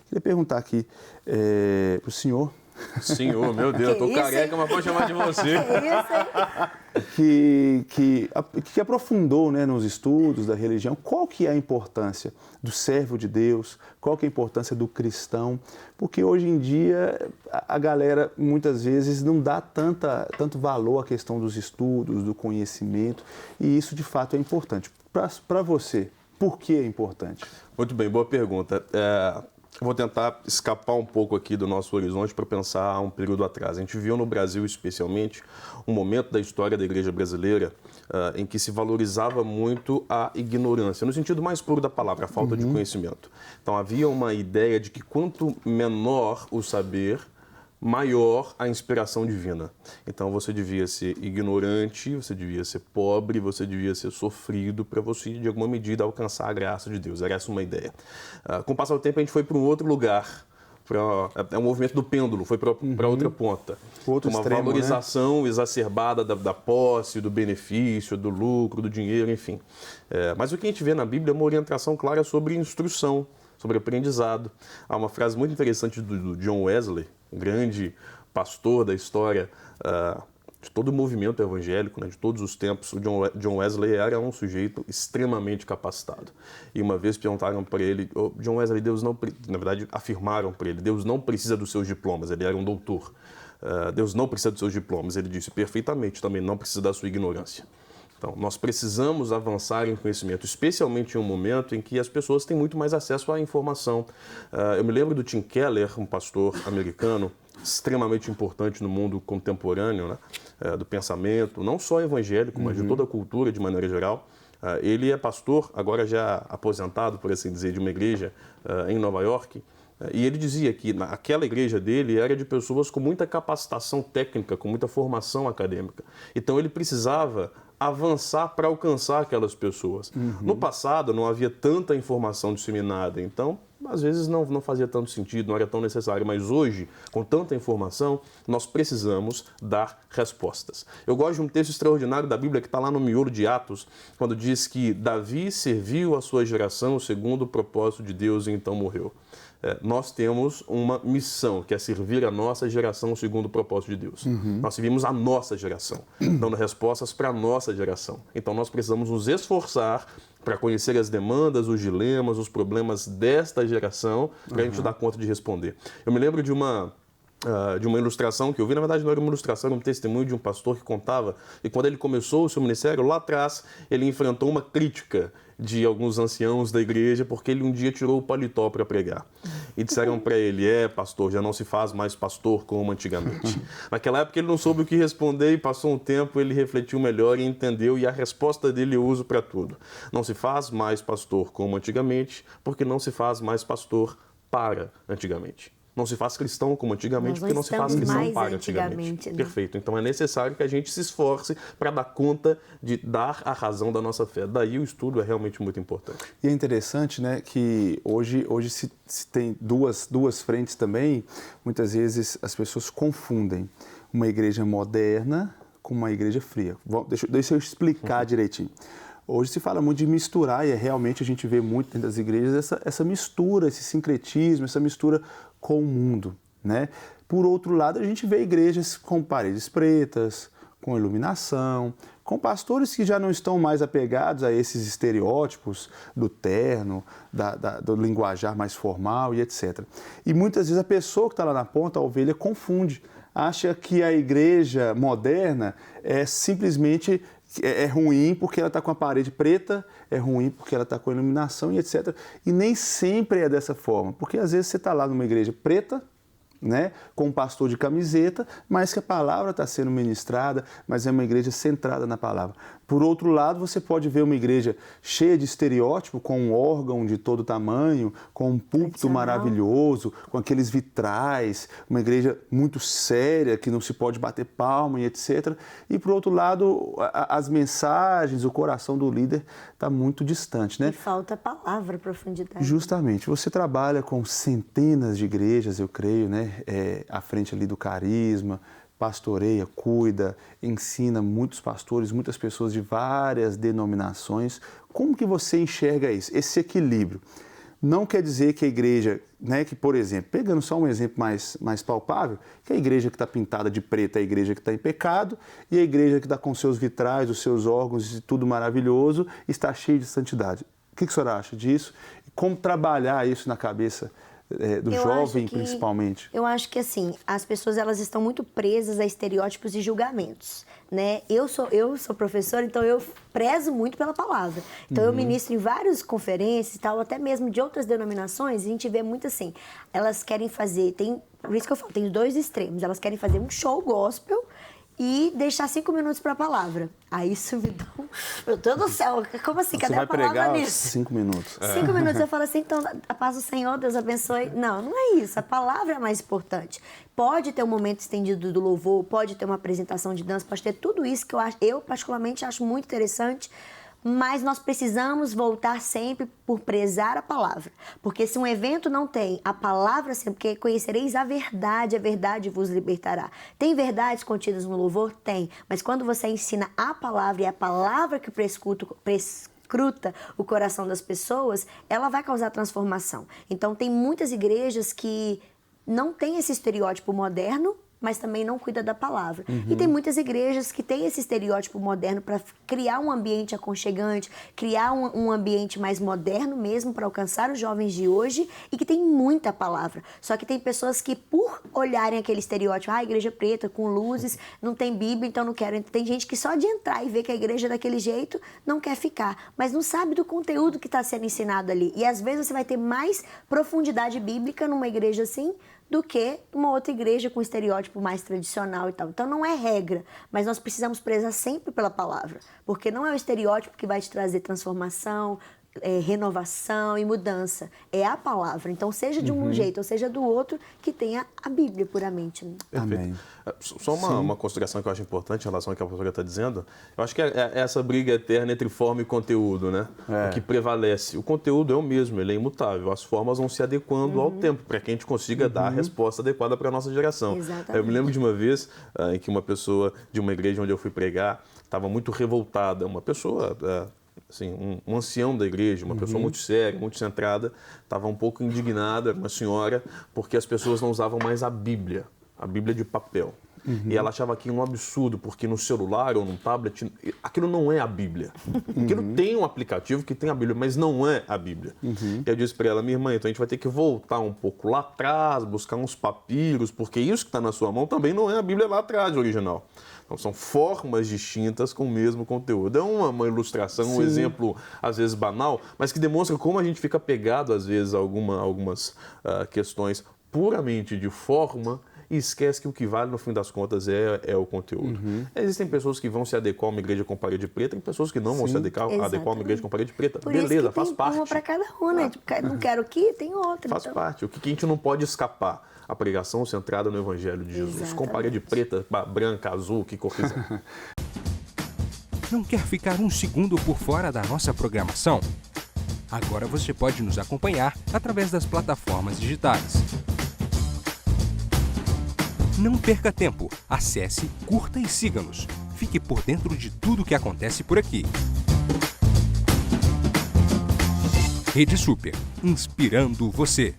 Queria perguntar aqui para o senhor. Senhor, meu Deus, estou careca, mas pode chamar de você. Que aprofundou, né, nos estudos da religião, qual que é a importância do servo de Deus, qual que é a importância do cristão, porque hoje em dia a galera muitas vezes não dá tanto valor à questão dos estudos, do conhecimento, e isso de fato é importante. Para você, por que é importante? Muito bem, boa pergunta. Vou tentar escapar um pouco aqui do nosso horizonte para pensar um período atrás. A gente viu no Brasil, especialmente, um momento da história da igreja brasileira em que se valorizava muito a ignorância, no sentido mais puro da palavra, a falta de conhecimento. Então, havia uma ideia de que quanto menor o saber, maior a inspiração divina. Então você devia ser ignorante, você devia ser pobre, você devia ser sofrido para você, de alguma medida, alcançar a graça de Deus. Era essa uma ideia. Com o passar do tempo, a gente foi para um outro lugar. É um movimento do pêndulo, foi para outra ponta. Outro uma extremo, valorização, né? Exacerbada da posse, do benefício, do lucro, do dinheiro, enfim. Mas o que a gente vê na Bíblia é uma orientação clara sobre instrução, sobre aprendizado. Há uma frase muito interessante do John Wesley, um grande pastor da história de todo o movimento evangélico, né, de todos os tempos. O John Wesley era um sujeito extremamente capacitado. E uma vez perguntaram para ele, John Wesley, na verdade afirmaram para ele, Deus não precisa dos seus diplomas, ele era um doutor. Deus não precisa dos seus diplomas. Ele disse perfeitamente, também não precisa da sua ignorância. Então, nós precisamos avançar em conhecimento, especialmente em um momento em que as pessoas têm muito mais acesso à informação. Eu me lembro do Tim Keller, um pastor americano, extremamente importante no mundo contemporâneo, né, do pensamento, não só evangélico, mas de toda a cultura de maneira geral. Ele é pastor, agora já aposentado, por assim dizer, de uma igreja em Nova York. E ele dizia que aquela igreja dele era de pessoas com muita capacitação técnica, com muita formação acadêmica. Então ele precisava avançar para alcançar aquelas pessoas. No passado não havia tanta informação disseminada, então às vezes não fazia tanto sentido, não era tão necessário, mas hoje, com tanta informação, nós precisamos dar respostas. Eu gosto de um texto extraordinário da Bíblia que está lá no miolo de Atos, quando diz que Davi serviu a sua geração segundo o propósito de Deus e então morreu. Nós temos uma missão, que é servir a nossa geração segundo o propósito de Deus. Nós servimos a nossa geração, dando respostas para a nossa geração. Então nós precisamos nos esforçar para conhecer as demandas, os dilemas, os problemas desta geração, para a gente dar conta de responder. Eu me lembro de uma ilustração que eu vi, na verdade não era uma ilustração, era um testemunho de um pastor que contava, e quando ele começou o seu ministério, lá atrás, ele enfrentou uma crítica de alguns anciãos da igreja, porque ele um dia tirou o paletó para pregar. E disseram para ele, pastor, já não se faz mais pastor como antigamente. Naquela época ele não soube o que responder e passou um tempo, ele refletiu melhor e entendeu, e a resposta dele eu uso para tudo. Não se faz mais pastor como antigamente, porque não se faz mais pastor para antigamente. Não se faz cristão como antigamente, porque não se faz cristão para antigamente. Né? Perfeito. Então é necessário que a gente se esforce para dar conta de dar a razão da nossa fé. Daí o estudo é realmente muito importante. E é interessante, né, que hoje se tem duas frentes também. Muitas vezes as pessoas confundem uma igreja moderna com uma igreja fria. Deixa eu explicar direitinho. Hoje se fala muito de misturar e realmente a gente vê muito dentro das igrejas essa mistura, esse sincretismo, essa mistura com o mundo, né? Por outro lado, a gente vê igrejas com paredes pretas, com iluminação, com pastores que já não estão mais apegados a esses estereótipos do terno, do linguajar mais formal e etc. E muitas vezes a pessoa que está lá na ponta, a ovelha, confunde, acha que a igreja moderna é simplesmente ruim porque ela está com a parede preta, é ruim porque ela está com a iluminação e etc. E nem sempre é dessa forma, porque às vezes você está lá numa igreja preta, né, com um pastor de camiseta, mas que a palavra está sendo ministrada, mas é uma igreja centrada na palavra. Por outro lado, você pode ver uma igreja cheia de estereótipo, com um órgão de todo tamanho, com um púlpito maravilhoso, com aqueles vitrais, uma igreja muito séria, que não se pode bater palma e etc. E, por outro lado, as mensagens, o coração do líder está muito distante, né? E falta palavra, profundidade. Justamente. Você trabalha com centenas de igrejas, eu creio, né? À frente ali do carisma, pastoreia, cuida, ensina muitos pastores, muitas pessoas de várias denominações. Como que você enxerga isso, esse equilíbrio Não quer dizer que a igreja, né, que, por exemplo, pegando só um exemplo mais palpável, que a igreja que está pintada de preto é a igreja que está em pecado, e a igreja que está com seus vitrais, os seus órgãos e tudo maravilhoso, está cheia de santidade. O que a senhora acha disso? Como trabalhar isso na cabeça do jovem, principalmente? Eu acho que, assim, as pessoas elas estão muito presas a estereótipos e julgamentos, né? Eu sou professora, então eu prezo muito pela palavra. Então, eu ministro em várias conferências e tal, até mesmo de outras denominações, a gente vê muito assim, elas querem fazer, por isso que eu falo, tem dois extremos, elas querem fazer um show gospel e deixar 5 minutos para a palavra. Aí isso me dá meu Deus do céu, como assim? Cadê a palavra pregar nisso? 5 minutos. 5 minutos eu falo assim, então, a paz do Senhor, Deus abençoe. Não, não é isso. A palavra é mais importante. Pode ter um momento estendido do louvor, pode ter uma apresentação de dança, pode ter tudo isso que eu particularmente acho muito interessante, mas nós precisamos voltar sempre por prezar a palavra. Porque se um evento não tem a palavra, porque conhecereis a verdade vos libertará. Tem verdades contidas no louvor? Tem. Mas quando você ensina a palavra, e a palavra que prescruta o coração das pessoas, ela vai causar transformação. Então, tem muitas igrejas que não têm esse estereótipo moderno, mas também não cuida da palavra. E tem muitas igrejas que têm esse estereótipo moderno para criar um ambiente aconchegante, criar um ambiente mais moderno mesmo para alcançar os jovens de hoje e que tem muita palavra. Só que tem pessoas que, por olharem aquele estereótipo, igreja preta, com luzes, não tem Bíblia, então não quero. Tem gente que só de entrar e ver que a igreja é daquele jeito, não quer ficar, mas não sabe do conteúdo que está sendo ensinado ali. E às vezes você vai ter mais profundidade bíblica numa igreja assim, do que uma outra igreja com estereótipo mais tradicional e tal. Então, não é regra, mas nós precisamos prezar sempre pela palavra, porque não é o estereótipo que vai te trazer transformação, renovação e mudança. É a palavra. Então, seja de um jeito ou seja do outro, que tenha a Bíblia puramente. Né? Amém. Só uma consideração que eu acho importante em relação ao que a professora está dizendo. Eu acho que é essa briga eterna entre forma e conteúdo, né? O que prevalece. O conteúdo é o mesmo, ele é imutável. As formas vão se adequando ao tempo, para que a gente consiga dar a resposta adequada para a nossa geração. Exatamente. Eu me lembro de uma vez em que uma pessoa de uma igreja onde eu fui pregar estava muito revoltada. Uma pessoa... assim, um ancião da igreja, uma pessoa muito séria, muito centrada, estava um pouco indignada, uma senhora, porque as pessoas não usavam mais a Bíblia de papel. E ela achava aquilo um absurdo, porque no celular ou no tablet, aquilo não é a Bíblia. Aquilo tem um aplicativo que tem a Bíblia, mas não é a Bíblia. E eu disse para ela, minha irmã, então a gente vai ter que voltar um pouco lá atrás, buscar uns papiros, porque isso que está na sua mão também não é a Bíblia lá atrás, original. Então, são formas distintas com o mesmo conteúdo. É uma ilustração, um exemplo, às vezes, banal, mas que demonstra como a gente fica apegado, às vezes, a algumas questões puramente de forma e esquece que o que vale, no fim das contas, é o conteúdo. Existem pessoas que vão se adequar a uma igreja com parede preta e pessoas que não vão se adequar a uma igreja com parede preta. Por beleza, isso que faz tem parte. uma para cada um, né? Não quero aqui, tem outra. Faz parte. O que a gente não pode escapar? A pregação centrada no Evangelho de Jesus. Exatamente. Com parede preta, branca, azul, que cor quiser. Não quer ficar um segundo por fora da nossa programação? Agora você pode nos acompanhar através das plataformas digitais. Não perca tempo. Acesse, curta e siga-nos. Fique por dentro de tudo o que acontece por aqui. Rede Super, inspirando você.